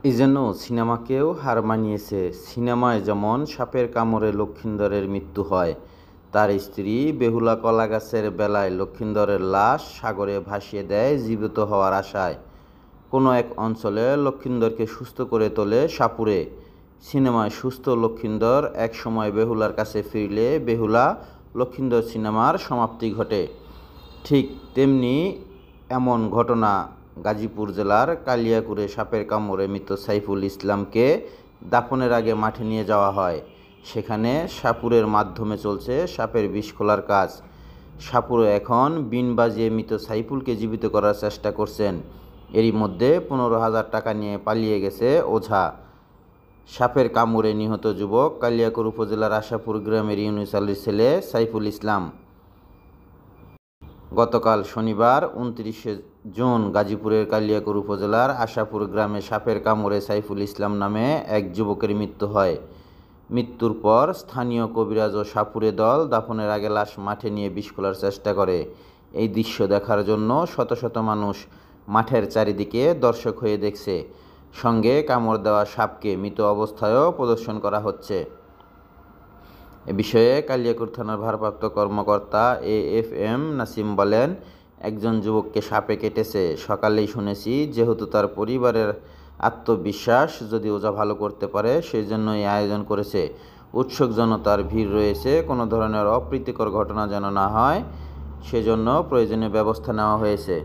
এই যেন সিনেমাকেও হার মানিয়েছে। সিনেমায় যেমন সাপের কামড়ে লক্ষিন্দরের মৃত্যু হয়, তার স্ত্রী বেহুলা কলাগাছের বেলায় লক্ষিন্দরের লাশ সাগরে ভাসিয়ে দেয় জীবিত হওয়ার আশায়। কোনো এক অঞ্চলে লক্ষিন্দরকে সুস্থ করে তোলে সাপুড়ে। সিনেমায় সুস্থ লক্ষিন্দর এক সময় বেহুলার কাছে ফিরলে বেহুলা লক্ষিন্দর সিনেমার সমাপ্তি ঘটে। ঠিক তেমনি এমন ঘটনা গাজীপুর জেলার কালিয়াকুরে সাপের কামড়ে মৃত সাইফুল ইসলামকে দাফনের আগে মাঠে নিয়ে যাওয়া হয়। সেখানে সাপুড়ের মাধ্যমে চলছে সাপের বিষ খোলার কাজ। সাপুড়ে এখন বিন বাজিয়ে মৃত সাইফুলকে জীবিত করার চেষ্টা করছেন। এরই মধ্যে 15,000 টাকা নিয়ে পালিয়ে গেছে ওঝা। সাপের কামড়ে নিহত যুবক কালিয়াকুর উপজেলার আশাপুর গ্রামের ইউনুস আলীর ছেলে সাইফুল ইসলাম। গতকাল শনিবার 29 জুন গাজীপুরের কালিয়াকুর উপজেলার আশাপুর গ্রামে সাপের কামড়ে সাইফুল ইসলাম নামে এক যুবকের মৃত্যু হয়। মৃত্যুর পর স্থানীয় কবিরাজ ও সাপুড়ে দল দাফনের আগে লাশ মাঠে নিয়ে বিষ খোলার চেষ্টা করে। এই দৃশ্য দেখার জন্য শত শত মানুষ মাঠের চারিদিকে দর্শক হয়ে দেখছে। সঙ্গে কামড় দেওয়া সাপকে মৃত অবস্থায়ও প্রদর্শন করা হচ্ছে। এ বিষয়ে কালিয়াকুর থানার ভারপ্রাপ্ত কর্মকর্তা AFM নাসিম বলেন, একজন যুবককে সাপে কেটেছে। সকালেই শুনেছি, যেহেতু তার পরিবারের আত্মবিশ্বাস যদি ওঝা ভালো করতে পারে সেই জন্য এই আয়োজন করেছে। উৎসুক জনতার ভিড় রয়েছে, কোনো ধরনের অপ্রীতিকর ঘটনা যেন না হয় সেজন্য প্রয়োজনীয় ব্যবস্থা নেওয়া হয়েছে।